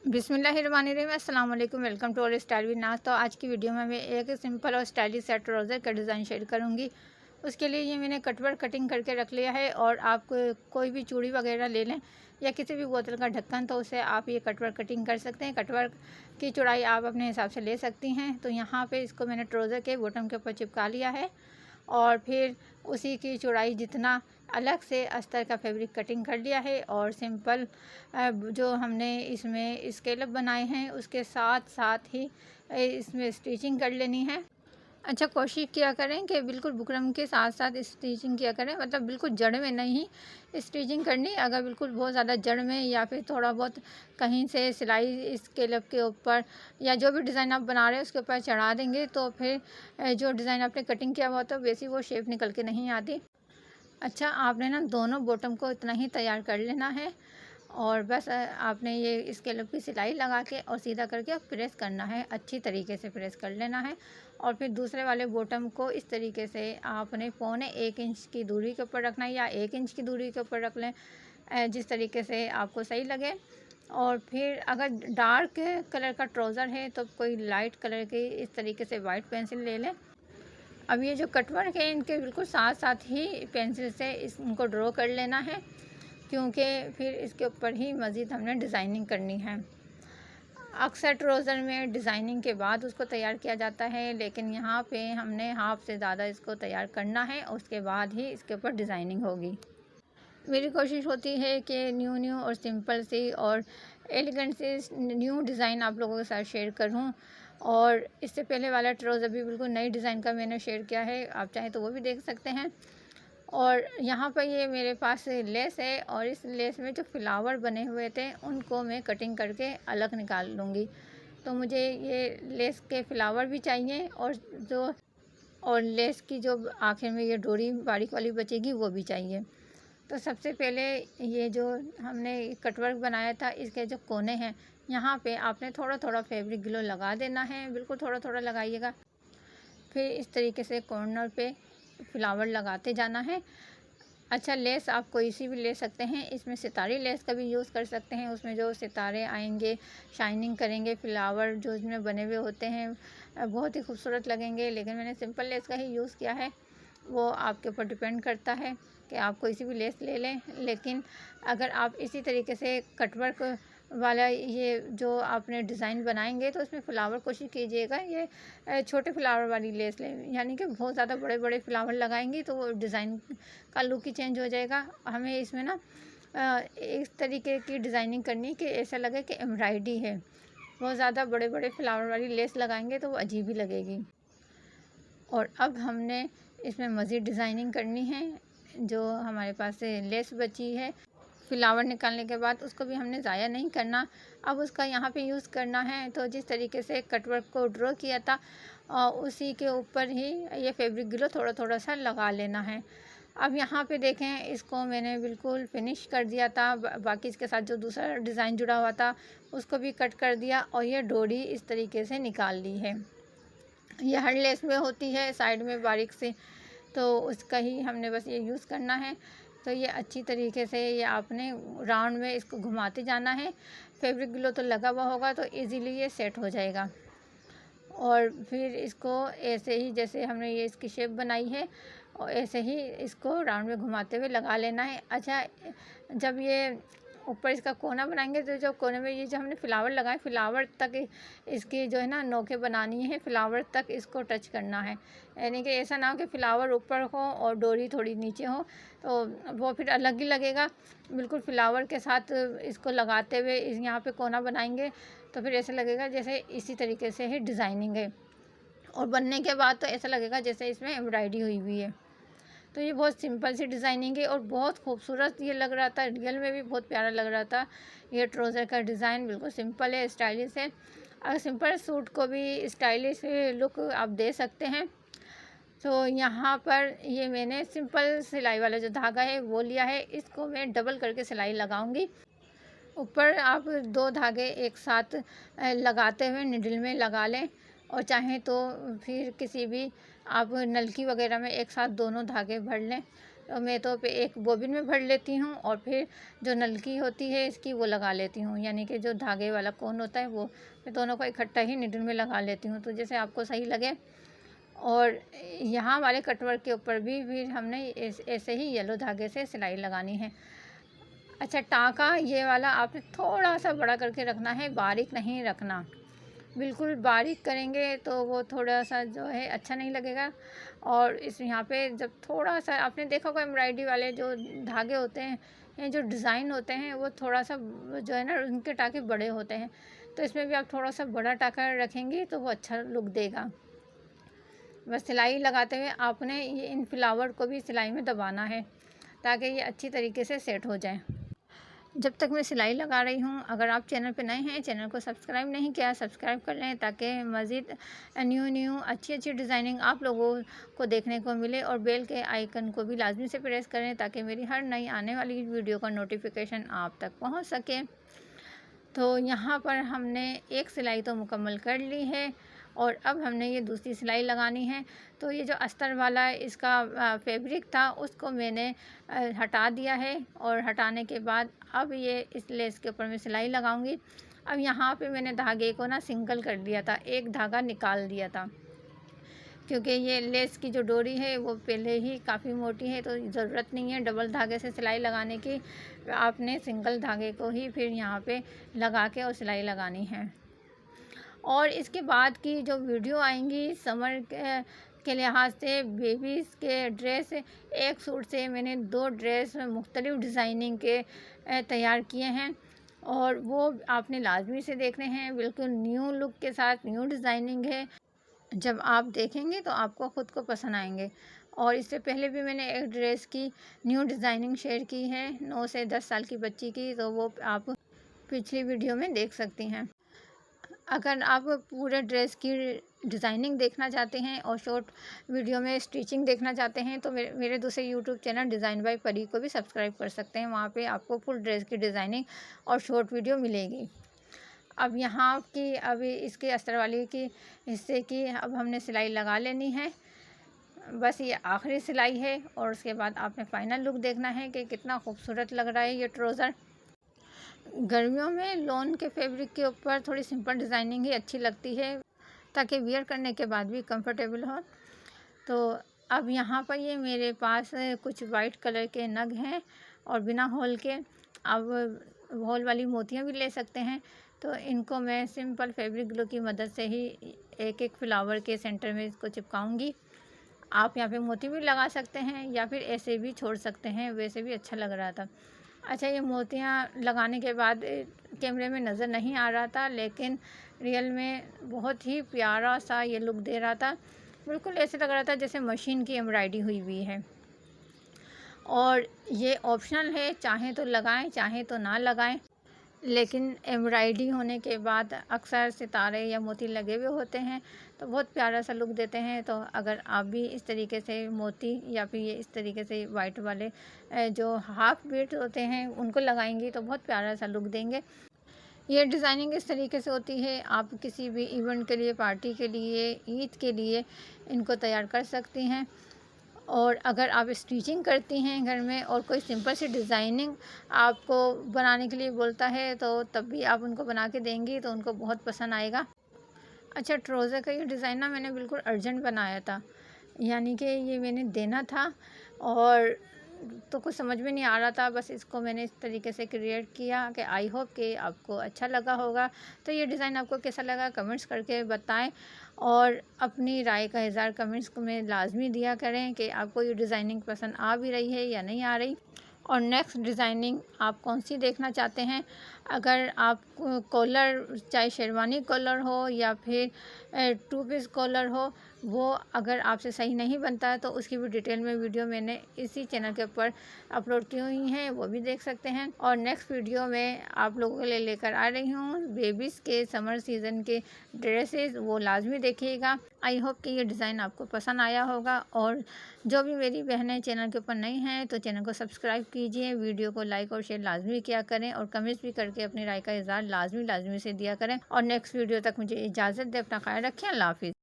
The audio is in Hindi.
बिस्मिल्लाहिर्रहमानिर्रहीम, अस्सलाम वालेकुम। वेलकम टू और स्टाइल विद नाज। तो आज की वीडियो में मैं एक सिंपल और स्टाइलिश सेट ट्राउज़र का डिज़ाइन शेयर करूंगी। उसके लिए ये मैंने कटवर्क कटिंग करके रख लिया है। और आप कोई भी चूड़ी वगैरह ले लें या किसी भी बोतल का ढक्कन, तो उसे आप ये कटवर्क कटिंग कर सकते हैं। कटवर्क की चौड़ाई आप अपने हिसाब से ले सकती हैं। तो यहाँ पर इसको मैंने ट्राउज़र के बॉटम के ऊपर चिपका लिया है और फिर उसी की चौड़ाई जितना अलग से अस्तर का फैब्रिक कटिंग कर लिया है। और सिंपल जो हमने इसमें स्केलअप बनाए हैं उसके साथ साथ ही इसमें स्टिचिंग कर लेनी है। अच्छा, कोशिश किया करें कि बिल्कुल बुकरम के साथ साथ स्टिचिंग किया करें, मतलब बिल्कुल जड़ में नहीं स्टिचिंग करनी। अगर बिल्कुल बहुत ज़्यादा जड़ में या फिर थोड़ा बहुत कहीं से सिलाई स्केलअप के ऊपर या जो भी डिज़ाइन आप बना रहे हैं उसके ऊपर चढ़ा देंगे तो फिर जो डिज़ाइन आपने कटिंग किया हुआ था वैसी वो शेप निकल के नहीं आती। अच्छा, आपने ना दोनों बॉटम को इतना ही तैयार कर लेना है और बस आपने ये स्केलअप की सिलाई लगा के और सीधा करके प्रेस करना है, अच्छी तरीके से प्रेस कर लेना है। और फिर दूसरे वाले बॉटम को इस तरीके से आपने 1.25 इंच की दूरी के ऊपर रखना है या 1 इंच की दूरी के ऊपर रख लें, जिस तरीके से आपको सही लगे। और फिर अगर डार्क कलर का ट्राउज़र है तो कोई लाइट कलर की इस तरीके से वाइट पेंसिल ले लें। अब ये जो कटवर्क है इनके बिल्कुल साथ साथ ही पेंसिल से इनको ड्रॉ कर लेना है, क्योंकि फिर इसके ऊपर ही मज़ीद हमने डिज़ाइनिंग करनी है। अक्सर ट्राउज़र में डिज़ाइनिंग के बाद उसको तैयार किया जाता है, लेकिन यहाँ पे हमने हाफ से ज़्यादा इसको तैयार करना है और उसके बाद ही इसके ऊपर डिज़ाइनिंग होगी। मेरी कोशिश होती है कि न्यू और सिंपल सी और एलिगेंट सी न्यू डिज़ाइन आप लोगों के साथ शेयर करूं। और इससे पहले वाला ट्राउज़र भी बिल्कुल नई डिज़ाइन का मैंने शेयर किया है, आप चाहें तो वो भी देख सकते हैं। और यहाँ पर ये मेरे पास लेस है और इस लेस में जो फ्लावर बने हुए थे उनको मैं कटिंग करके अलग निकाल लूँगी। तो मुझे ये लेस के फ्लावर भी चाहिए और लेस की जो आखिर में ये डोरी बारीक वाली बचेगी वो भी चाहिए। तो सबसे पहले ये जो हमने कटवर्क बनाया था इसके जो कोने हैं यहाँ पे आपने थोड़ा थोड़ा फैब्रिक ग्लो लगा देना है, बिल्कुल थोड़ा थोड़ा लगाइएगा। फिर इस तरीके से कॉर्नर पे फ्लावर लगाते जाना है। अच्छा, लेस आप कोई सी भी ले सकते हैं, इसमें सितारे लेस का भी यूज़ कर सकते हैं। उसमें जो सितारे आएंगे शाइनिंग करेंगे, फ्लावर जो इसमें बने हुए होते हैं बहुत ही खूबसूरत लगेंगे। लेकिन मैंने सिंपल लेस का ही यूज़ किया है, वो आपके ऊपर डिपेंड करता है कि आप कोई सी भी लेस ले लें। लेकिन अगर आप इसी तरीके से कटवर्क वाला ये जो आपने डिज़ाइन बनाएंगे तो उसमें फ्लावर कोशिश कीजिएगा ये छोटे फ्लावर वाली लेस लें, यानी कि बहुत ज़्यादा बड़े बड़े फ्लावर लगाएंगी तो वो डिज़ाइन का लुक ही चेंज हो जाएगा। हमें इसमें ना इस तरीके की डिज़ाइनिंग करनी कि ऐसा लगे कि एम्ब्रॉयडरी है। बहुत ज़्यादा बड़े बड़े फ्लावर वाली लेस लगाएंगे तो वो अजीब ही लगेगी। और अब हमने इसमें मज़ीद डिज़ाइनिंग करनी है। जो हमारे पास से लेस बची है फ्लावर निकालने के बाद उसको भी हमने ज़ाया नहीं करना, अब उसका यहाँ पे यूज़ करना है। तो जिस तरीके से कटवर्क को ड्रॉ किया था उसी के ऊपर ही ये फैब्रिक ग्लो थोड़ा थोड़ा सा लगा लेना है। अब यहाँ पे देखें, इसको मैंने बिल्कुल फिनिश कर दिया था। बाकी इसके साथ जो दूसरा डिज़ाइन जुड़ा हुआ था उसको भी कट कर दिया और ये डोरी इस तरीके से निकाल ली है। ये हर लेस में होती है साइड में बारीक से, तो उसका ही हमने बस ये यूज़ करना है। तो ये अच्छी तरीके से ये आपने राउंड में इसको घुमाते जाना है। फैब्रिक ग्लो तो लगा हुआ होगा तो इजीली ये सेट हो जाएगा। और फिर इसको ऐसे ही जैसे हमने ये इसकी शेप बनाई है और ऐसे ही इसको राउंड में घुमाते हुए लगा लेना है। अच्छा, जब ये ऊपर इसका कोना बनाएंगे तो जो कोने में ये जो हमने फ्लावर लगाए फ्लावर तक इसकी जो है ना नोकें बनानी है, फ्लावर तक इसको टच करना है। यानी कि ऐसा ना हो कि फ्लावर ऊपर हो और डोरी थोड़ी नीचे हो, तो वो फिर अलग ही लगेगा। बिल्कुल फ्लावर के साथ इसको लगाते हुए यहाँ पे कोना बनाएंगे तो फिर ऐसा लगेगा जैसे इसी तरीके से ही डिज़ाइनिंग है। और बनने के बाद तो ऐसा लगेगा जैसे इसमें एम्ब्रॉयडरी हुई हुई है। तो ये बहुत सिंपल सी डिज़ाइनिंग है और बहुत खूबसूरत ये लग रहा था, रियल में भी बहुत प्यारा लग रहा था। ये ट्राउज़र का डिज़ाइन बिल्कुल सिंपल है, स्टाइलिश है। अगर सिंपल सूट को भी स्टाइलिश लुक आप दे सकते हैं। तो यहाँ पर ये मैंने सिंपल सिलाई वाला जो धागा है वो लिया है, इसको मैं डबल करके सिलाई लगाऊंगी। ऊपर आप 2 धागे एक साथ लगाते हुए निडल में लगा लें और चाहें तो फिर किसी भी आप नलकी वगैरह में एक साथ दोनों धागे भर लें मैं तो पे एक बोबिन में भर लेती हूँ और फिर जो नलकी होती है इसकी वो लगा लेती हूँ, यानी कि जो धागे वाला कोन होता है वो मैं दोनों को इकट्ठा ही नीडल में लगा लेती हूँ, तो जैसे आपको सही लगे। और यहाँ वाले कटवर्क के ऊपर भी हमने ऐसे ही येलो धागे से सिलाई लगानी है। अच्छा, टाँका ये वाला आपने थोड़ा सा बड़ा करके रखना है, बारीक नहीं रखना। बिल्कुल बारीक करेंगे तो वो थोड़ा सा जो है अच्छा नहीं लगेगा। और इस यहाँ पे जब थोड़ा सा आपने देखा होगा एम्ब्रॉयडरी वाले जो धागे होते हैं, जो डिज़ाइन होते हैं, वो थोड़ा सा जो है ना उनके टाँके बड़े होते हैं, तो इसमें भी आप थोड़ा सा बड़ा टाँका रखेंगी तो वो अच्छा लुक देगा। बस सिलाई लगाते हुए आपने ये इन फ्लावर को भी सिलाई में दबाना है ताकि ये अच्छी तरीके से सेट हो जाए। जब तक मैं सिलाई लगा रही हूँ, अगर आप चैनल पर नए हैं, चैनल को सब्सक्राइब नहीं किया, सब्सक्राइब कर लें ताकि मज़ीद न्यू अच्छी डिज़ाइनिंग आप लोगों को देखने को मिले। और बेल के आइकन को भी लाजमी से प्रेस करें ताकि मेरी हर नई आने वाली वीडियो का नोटिफिकेशन आप तक पहुँच सके। तो यहाँ पर हमने एक सिलाई तो मुकम्मल कर ली है और अब हमने ये दूसरी सिलाई लगानी है। तो ये जो अस्तर वाला इसका फैब्रिक था उसको मैंने हटा दिया है, और हटाने के बाद अब ये इस लेस के ऊपर मैं सिलाई लगाऊंगी। अब यहाँ पे मैंने धागे को ना सिंगल कर दिया था, एक धागा निकाल दिया था, क्योंकि ये लेस की जो डोरी है वो पहले ही काफ़ी मोटी है, तो ज़रूरत नहीं है डबल धागे से सिलाई लगाने की। आपने सिंगल धागे को ही फिर यहाँ पे लगा के और सिलाई लगानी है। और इसके बाद की जो वीडियो आएंगी समर के लिहाज से बेबीज़ के ड्रेस, एक सूट से मैंने 2 ड्रेस मुख्तलिफ़ डिज़ाइनिंग के तैयार किए हैं, और वो आपने लाजमी से देखने हैं। बिल्कुल न्यू लुक के साथ, न्यू डिज़ाइनिंग है, जब आप देखेंगे तो आपको ख़ुद को पसंद आएंगे। और इससे पहले भी मैंने एक ड्रेस की न्यू डिज़ाइनिंग शेयर की है 9 से 10 साल की बच्ची की, तो वो आप पिछली वीडियो में देख सकती हैं। अगर आप पूरे ड्रेस की डिज़ाइनिंग देखना चाहते हैं और शॉर्ट वीडियो में स्टिचिंग देखना चाहते हैं तो मेरे दूसरे यूट्यूब चैनल डिज़ाइन बाय परी को भी सब्सक्राइब कर सकते हैं। वहाँ पे आपको फुल ड्रेस की डिज़ाइनिंग और शॉर्ट वीडियो मिलेगी। अब यहाँ की अभी इसके अस्तर वाली की हिस्से की अब हमने सिलाई लगा लेनी है। बस ये आखिरी सिलाई है, और उसके बाद आपने फ़ाइनल लुक देखना है कि कितना खूबसूरत लग रहा है ये ट्राउज़र। गर्मियों में लॉन के फैब्रिक के ऊपर थोड़ी सिंपल डिज़ाइनिंग ही अच्छी लगती है ताकि वियर करने के बाद भी कंफर्टेबल हो। तो अब यहाँ पर ये मेरे पास कुछ वाइट कलर के नग हैं और बिना होल के, अब होल वाली मोतियाँ भी ले सकते हैं। तो इनको मैं सिंपल फैब्रिक ग्लू की मदद से ही एक फ्लावर के सेंटर में इसको चिपकाऊंगी। आप यहाँ पे मोती भी लगा सकते हैं या फिर ऐसे भी छोड़ सकते हैं, वैसे भी अच्छा लग रहा था। अच्छा, ये मोतियाँ लगाने के बाद कैमरे में नज़र नहीं आ रहा था, लेकिन रियल में बहुत ही प्यारा सा ये लुक दे रहा था। बिल्कुल ऐसे लग रहा था जैसे मशीन की एम्ब्रॉयडरी हुई हुई है। और ये ऑप्शनल है, चाहें तो लगाएं, चाहें तो ना लगाएं, लेकिन एम्ब्रॉयडरी होने के बाद अक्सर सितारे या मोती लगे हुए होते हैं तो बहुत प्यारा सा लुक देते हैं। तो अगर आप भी इस तरीके से मोती या फिर ये इस तरीके से वाइट वाले जो हाफ बीट होते हैं उनको लगाएंगी तो बहुत प्यारा सा लुक देंगे। ये डिज़ाइनिंग इस तरीके से होती है, आप किसी भी इवेंट के लिए, पार्टी के लिए, ईद के लिए इनको तैयार कर सकती हैं। और अगर आप स्टिचिंग करती हैं घर में और कोई सिंपल सी डिज़ाइनिंग आपको बनाने के लिए बोलता है तो तब भी आप उनको बना के देंगी तो उनको बहुत पसंद आएगा। अच्छा, ट्राउज़र का ये डिज़ाइन ना मैंने बिल्कुल अर्जेंट बनाया था, यानी कि ये मैंने देना था और तो कुछ समझ में नहीं आ रहा था, बस इसको मैंने इस तरीके से क्रिएट किया कि आई होप कि आपको अच्छा लगा होगा। तो ये डिज़ाइन आपको कैसा लगा कमेंट्स करके बताएं, और अपनी राय का इज़हार कमेंट्स में लाजमी दिया करें कि आपको ये डिज़ाइनिंग पसंद आ भी रही है या नहीं आ रही, और नेक्स्ट डिज़ाइनिंग आप कौन सी देखना चाहते हैं। अगर आप कॉलर, चाहे शेरवानी कॉलर हो या फिर 2 पीस कॉलर हो, वो अगर आपसे सही नहीं बनता है तो उसकी भी डिटेल में वीडियो मैंने इसी चैनल के ऊपर अपलोड की हुई हैं, वो भी देख सकते हैं। और नेक्स्ट वीडियो में आप लोगों के लिए लेकर आ रही हूँ बेबीज़ के समर सीज़न के ड्रेसेस, वो लाजमी देखिएगा। आई होप कि ये डिज़ाइन आपको पसंद आया होगा। और जो भी मेरी बहनें चैनल के ऊपर नई हैं तो चैनल को सब्सक्राइब कीजिए, वीडियो को लाइक और शेयर लाजमी किया करें, और कमेंट्स भी करके अपनी राय का इज़हार लाजमी से दिया करें। और नेक्स्ट वीडियो तक मुझे इजाज़त दें, अपना ख्याल रखें, अल्लाह हाफ़िज़।